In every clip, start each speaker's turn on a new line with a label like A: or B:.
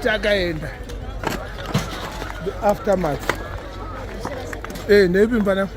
A: Takaenda. The aftermath. Nebi mpana.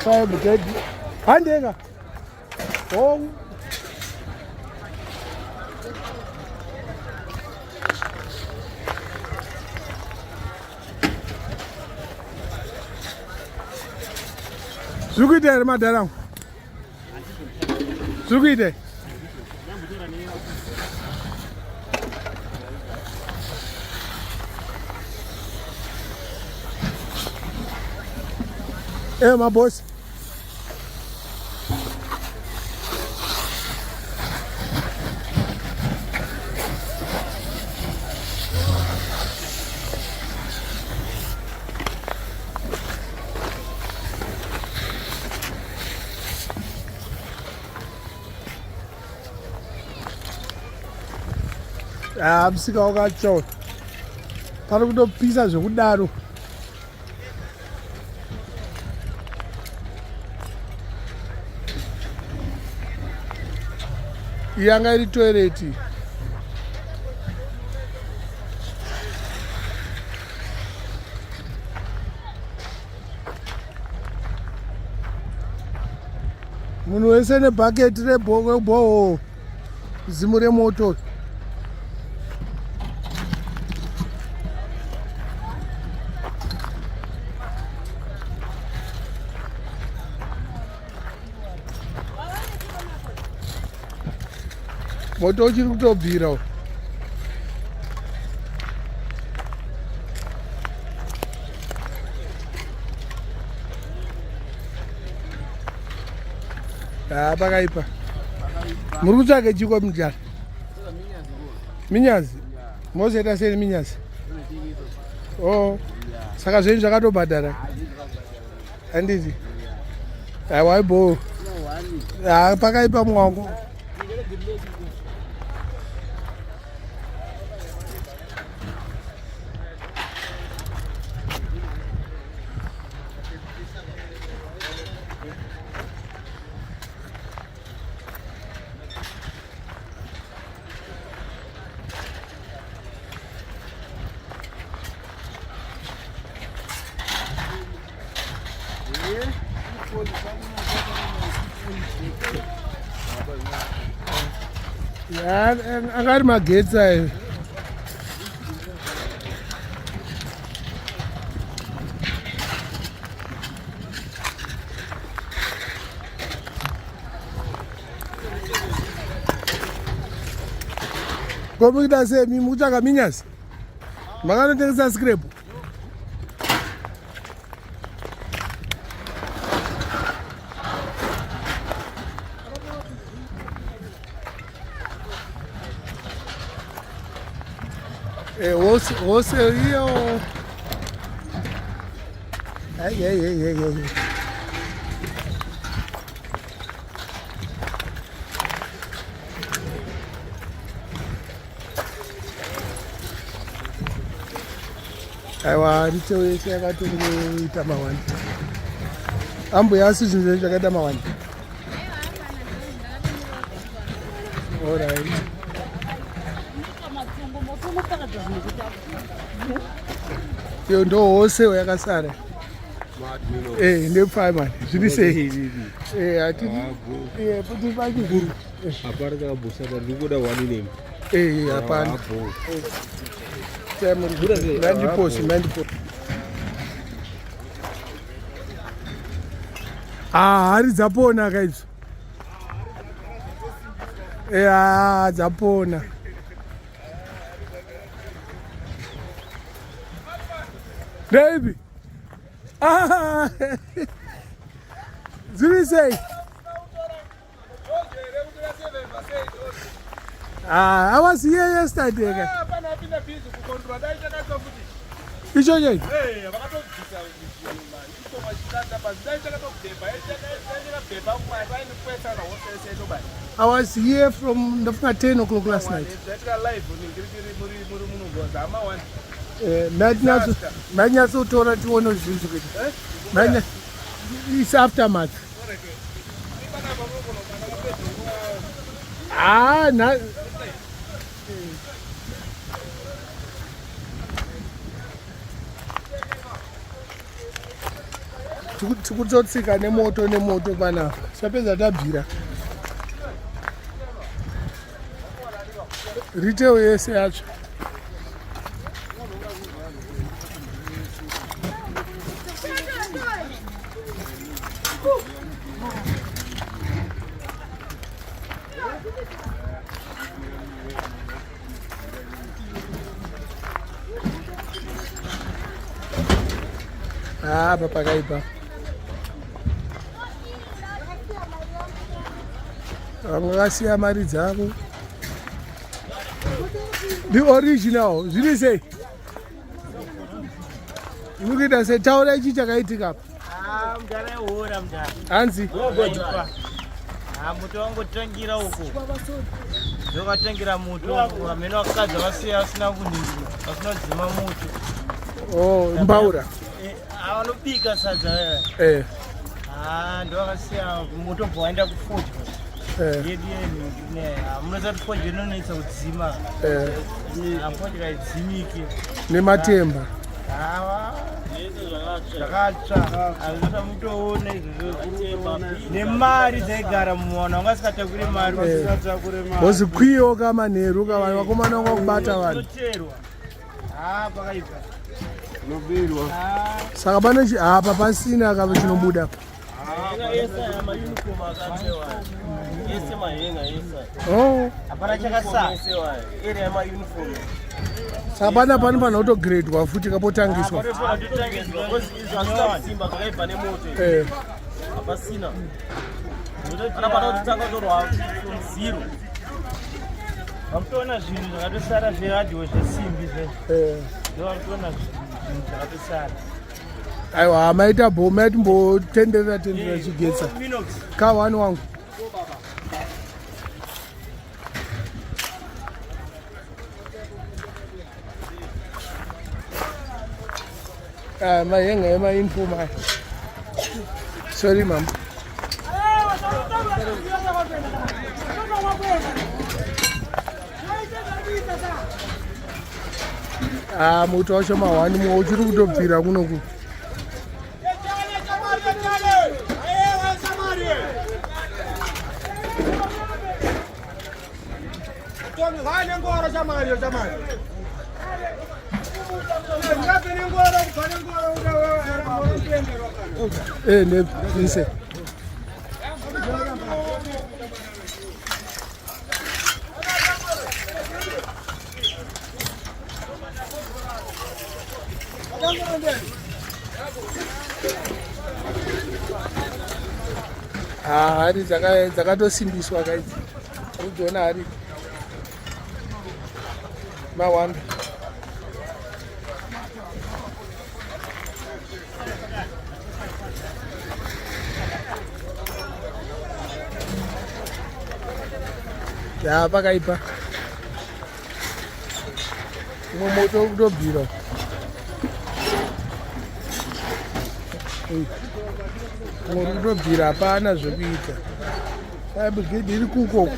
A: Fire brigade. Handega. Oh. Zugide madam. Zugide. Hey, my boss. Musika wakacho. Pari kutopisa zvekudaro. Yanga iri toilet. Munhu wese nebhaketi rebhoho. Zimu remoto. Moto uchiri kutobvira. Pakaipa. Muri kutsvaka chiko mujara. Minyazi. Mozoita sei minyazi? Oh. Saka zvenyu zvakatobhadhara. Handiti. Waibo. Pakaipa mwangu. Akari magetsi ayo. Komukita sei mukutsvaka minyazi? Makanotengesa scrap? Wose hiyo. Ay. Aiwa, Nito yese yakatoita mawani. Ambo yasi zvinhu zvakaita mawani. Alright. Yo ndo hose yakasara. Ndepfai mani. Zviri sei? Atidi. Kuti paki guru.
B: Apara kabusa ndikuda wani name.
A: Hapana. Mandiposi. Hari dzapona kaizvo. Dzapona. Baby. Zviri sei? I was here yesterday. Ichocho. I was here from the 10 o'clock last night. Madnyaso tora tione zvinhu zvekuita. It's aftermath. Ah, na. Tikutotsika nemoto pana. Sapedza tabvira. Retail yese yacho. Ah, papagaipa. Angasiya mari dzavo. The original, zviri sei? Mukuita sei taura ichi chakaitika apa?
C: Mudhara yehora mudhara.
A: Hanzi?
C: Moto wangotangira uko. Ndokatangira moto vamene vakadzi vasiya vasina kuningira, vasina kudzima moto.
A: Oh, mbaura.
C: Vanobika sadza. Ndovakasiya moto bva waenda kufodya. Munozati fodya inonetsa kudzima. Fodya idzimike.
A: Nematemba.
C: Zvakatsva azvita mutoona izvozvo nemari dzaigara muwana ungasikatakure mari usikatakure mari
A: wozikwiyo kamanheru kavanhu vakomana vakubata vanhu
C: pakaipa
B: nobirwa
A: saka pane apa pasina kava chinobuda
C: hapana chakasa iri yamayunifomu
A: saka pana pani panha kutogredwa futi kapotangiswa
C: vakutoona zvinhu zvakatosara zveradhiyo zvesimbi zvevakutoona zvinhu zvakatosara
A: aiwa hamaita bhoma yatimbotenderera chigetsa kawani wangu mahenga emainfom aya sorry mama muti wacho mahwani mwe uchiri kutobvira kunoku nepise hari dzakatosimbiswa kaidzi udziona hari mawanda pakaipa umwe moto kutobvira umwe kutobvira hapana zvekuita brigade iri kukoko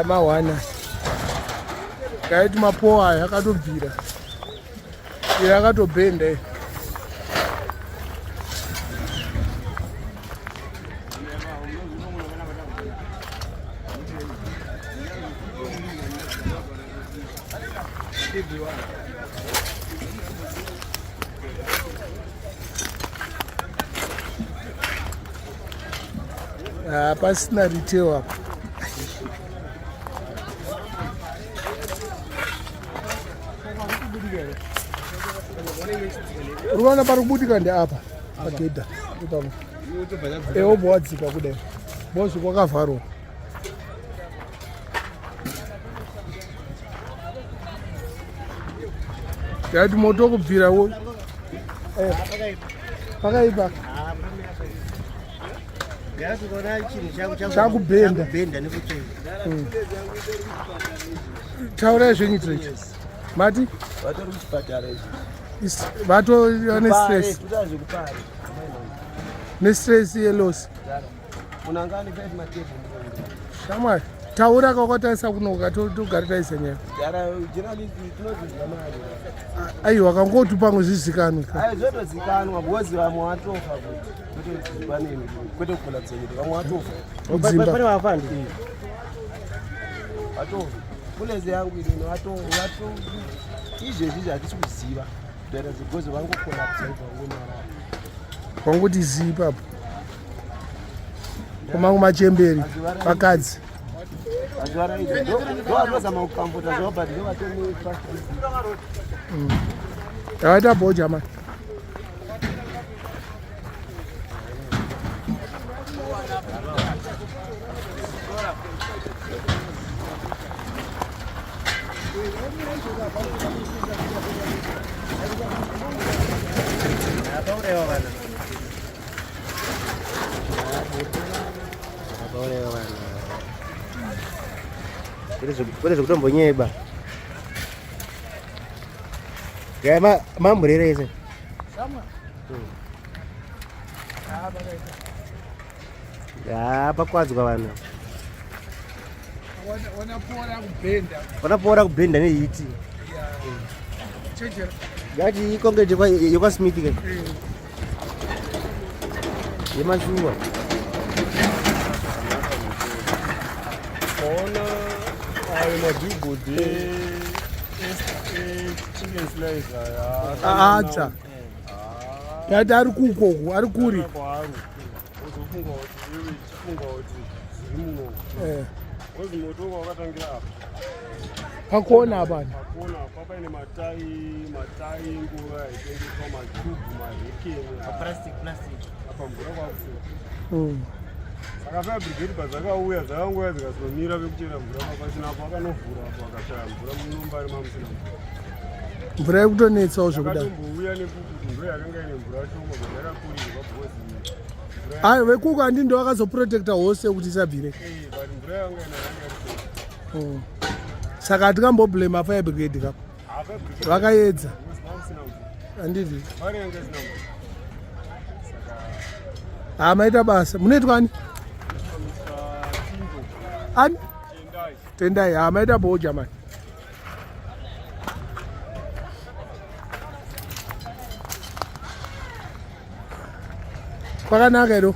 A: mahwana kaiti mapoa aya akatobvira iri akatobhenda pasina retail apa. Uruwana pari kubutika ndeapa pagedha ipamo obva wadzika kudai bozi kwakavharwa. Yati moto kubvirawo pakaipa chakubhenda. Taurai zvenyu toita mati vato nestress nestress yelosi shamwari taura kakwatarisa kunoka togara taisa nyaya aiwa kangoti pamwe zvizikanwa
C: zvotozikanwa bhozi vamwe watofa kwete kukula dzenyeti vamwe watofa pane vafandi watofa kulezi yangu ilino watofa izvezvi hatisi kuziva kutoita zibhozi vangokona kusaiva ngomarara
A: kwanguti zii papo kumangu machemberi vakadzi
C: ndovatozama kukambuta zvavo but
A: yavaita bhoja mani
C: kwete zvekutombonyeba gaa mamburerese pakwadzwa vanhu wanapoora kubhenda nehiti gati ikongeje yekwasmith ke yemashuwa
B: ona ayo madhibhodi chicken slicer
A: acha yati ari kukoku ari kuri
B: uzofunga kuti zirimuno kozi moto wakatangira apa
A: pakona apani
B: pakona apa paine matai nguva yaitengeswa matubhu mahekeni apa mvura kwakufuka saka fabrigade padzakauya dzakangouya dzikazomira vekuchera mvura papachina apo akanovhura apo akashaya mvura munombari mamusina
A: mvura yekutonetsawo zvekudai
B: akatombouya nekuti ndo yakanga ine mvura shoma zvayakakurirwa bhozi
A: ayo vekuku handi ndo vakazoprotecta hose kuti isabvire
B: but mvura yanga ina
A: saka hatikamboblema fire brigade kapo vakaedza handiti maita basa munoitwani ani tendai maita bhoja mani kwakanaka iro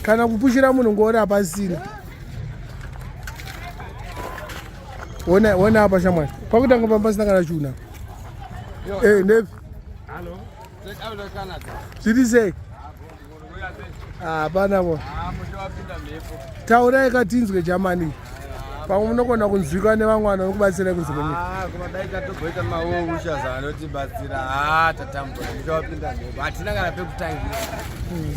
A: kana kupushira munhu ngoona hapasina ona apa shamwari pakutanga pambasina kana chuna nevi zviri sei hapana mo taurai katinzwe jamani pamwe munogona kunzwika nevamwana nokubatsirai kunze kwenyika
C: kunodai tatogoita mausha zanotibatsira tatambura ndichawapinda mhepo hatina kana pekutangira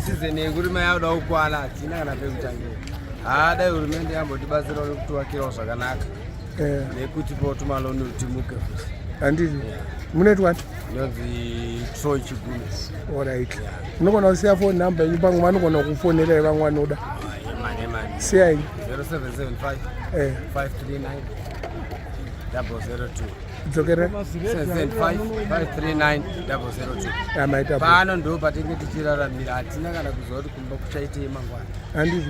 C: sizeni yekuti mai auda kukwana hatina kana pekutangira dai hurumende yambotibatsirawo nekutiwakirawo zvakanaka nekuti potumaloni utimuke fusi
A: handiti munoitwani
C: inonzi Troy Chigune
A: orit munogona kusiya phone number yenyu pamwe vanogona kufonerai vamwe vanoda siyai
C: 0775 539 002
A: dzokere
C: 775 539 002 pano ndo patinge tichiraramira hatina kana kuziva kuti kumba kuchaitei mangwana
A: handiti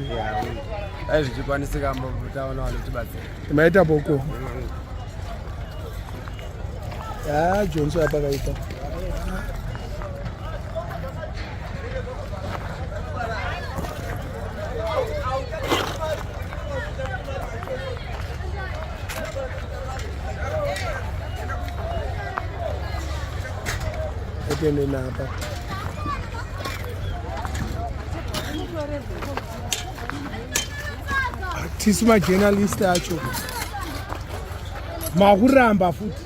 C: dai zvichikwanisika taona vanotibatsira
A: maita boko jonso apakaita Atende napa. Tisi majournalist acho. Makuramba futhi.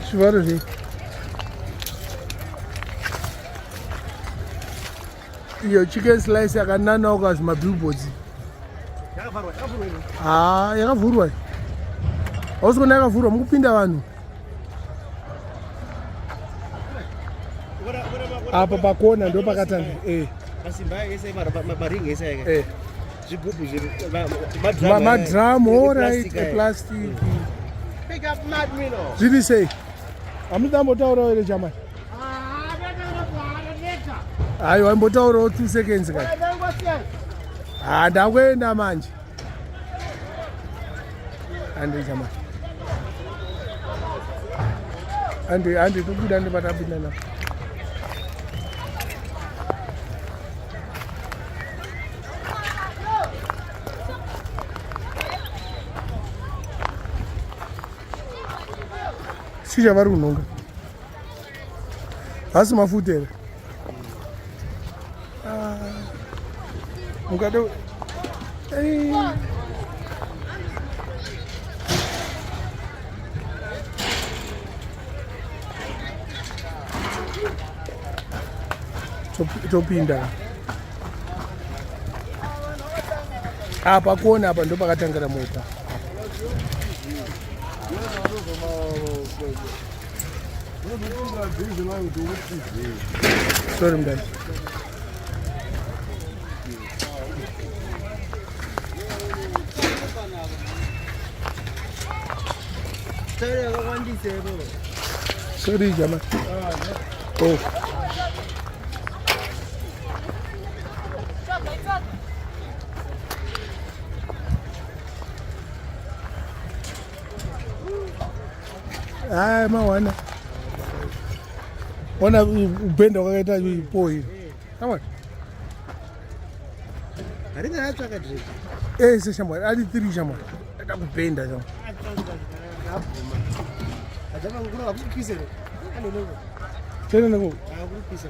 A: Shivaro je. Iyo chicken slice yakanana ukazi mabillboards. Yakavhurwa. Ausikuona yakavhurwa mukupinda vanhu. Apa pakona ndo pakatanga.
D: Masimba yese maringi yese. Zvigubhu
A: madrum alright plastic.
D: Pick up mad mino.
A: Zviri sei? Amutambotaurawo here chamani? Hayi wambotaurawo 2 seconds kati. Ndakuenda manje. Ande chamani. Ande tokuda ndipatapinda napo. Sija vari kunhonga. Hasi mafuta here. Mukade topinda. Apa kuona apa ndo pakatangira mota. Sorry, Mbare. Sorry, Jama. Oh. Mawana. Wana upenda wakaita poi. Kama.
D: Haringa hatsaka drink.
A: Se shamwa, ali 3 shamwa. Atakupenda shamwa.
D: Ajama ngura akupisa. Ani loko.
A: Tena nako.
D: Akupisa.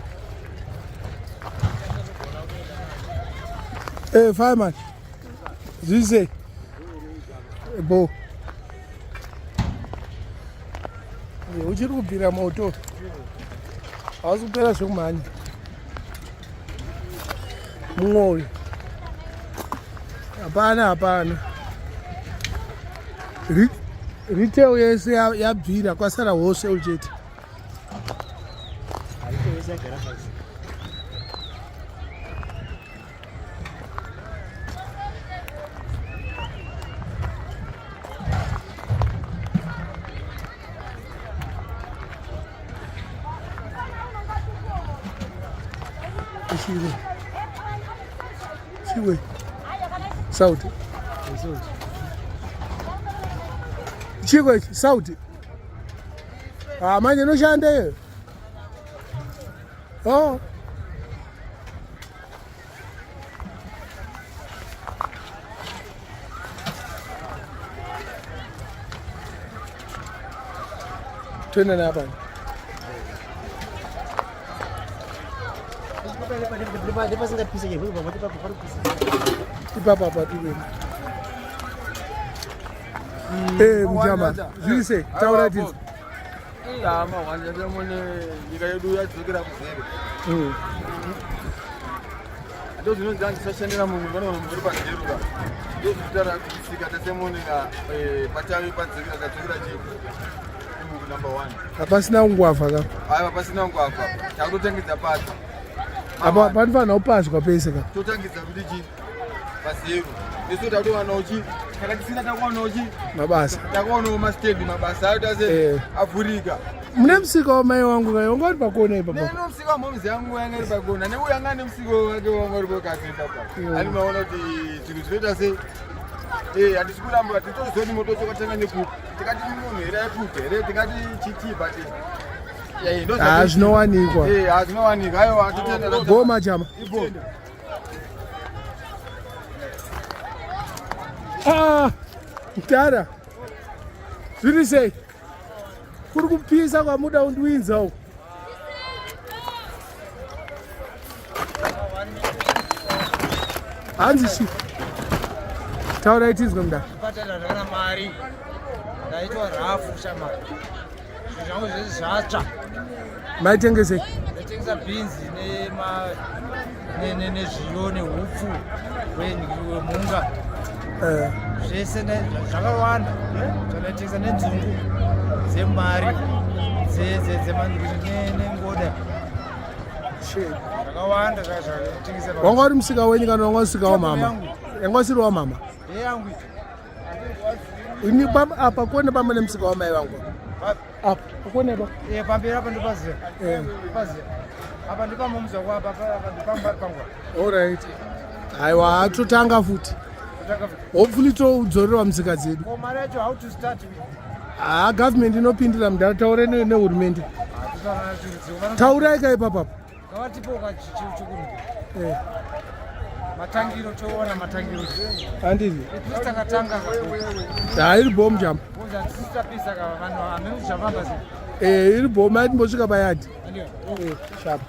A: Fireman. Zize. Bo. Uchiri kubvira moto. Hausi kupera zvekumhanya. Mumwoyo. Hapana. Retail yese yabvira kwasara wholesale chete. Chiwe. Sauti. Chiwe sauti. Manje noshande. Oh. Twende na hapa.
D: Depois ainda pisa aqui, vou botar para pisa.
A: Ipapa tu. Mjama. Zise, taura tisi.
C: Mawanja demone ndikayedu yadzokera kuzere. Ndozvinonzangisashandira munhu vanoona muri panzeruka. Ndozvitara kusika tasemonera patavi panzevira kadzokera chii. Number 1.
A: Hapasina ungwavha ka.
C: Hapasina ungwavha. Takutotengedza pato.
A: Apa panofana upazwa pese ka.
C: Totangidza kuti chii. Pazeru. Nesu tatowana uchi. Kana tisina takuwana uchi.
A: Mabasa.
C: Takuwana mastendi mabasa ayo tase Afrika.
A: Mune musika wamai wangu kayo ungari pakona ipapa.
C: Neno musika wamamizi yangu yangari pakona. Neuyo angane musiko wake wangari pakasi papa. Ali maona kuti zvinhu zvinoita sei. Handisi kuramba titozoni moto chakatanga nekuti tikati munhu here aipfuta here tikati chitipa ti
A: Zvinowanikwa.
C: Zvinowanika. Aiwa totendera.
A: Goma chama. Mtara. Zviri sei? Kuri kupisa kwamuda undiwinza uko. Hanzi shi. Taura itizwe mda.
E: Patela ndana mari. Ndaitwa rafu shamari. Zvangu zvese zvatsva.
A: Maitengese.
E: Ndatengesa beans nezviyo nehupfu hwemunga. Zvese zvakawanda. Zvandatengesa nenzungu dzemari nengoda. Zvakawanda zvakatengesa.
A: Wanga uri musika wenyu kana wanga musika wamama? Yanga usiri wamama?
E: Yangu.
A: Ini apa kuone pamwe nemusika wamai vangu? Apa kuone ba?
E: Pamberi apa ndipaziya. Paziya. Apa ndipamumza kwa apa ndipamba pangwa.
A: All right. Aiwa atotanga futi. Hopefully todzorerwa musika dzedu.
E: Ko mari yacho how to start with?
A: Government inopindira mudhara taure nehurumende. Taurai kai papa.
E: Ngavatipo kachichukuru. Matangiro toona matangiro.
A: Andizvi.
E: Takatanga.
A: Iri bomu jamba.
E: Bonza tisapisa ka vanhu amene zvavamba sei.
A: Iri bomu atimbosvika payadi.
E: Ndio.
A: Sharp.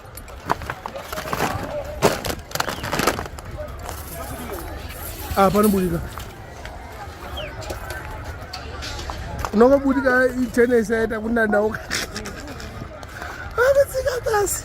A: Panobudika. Unongobudika itenesi yaita kunanauka. Ametsika basi.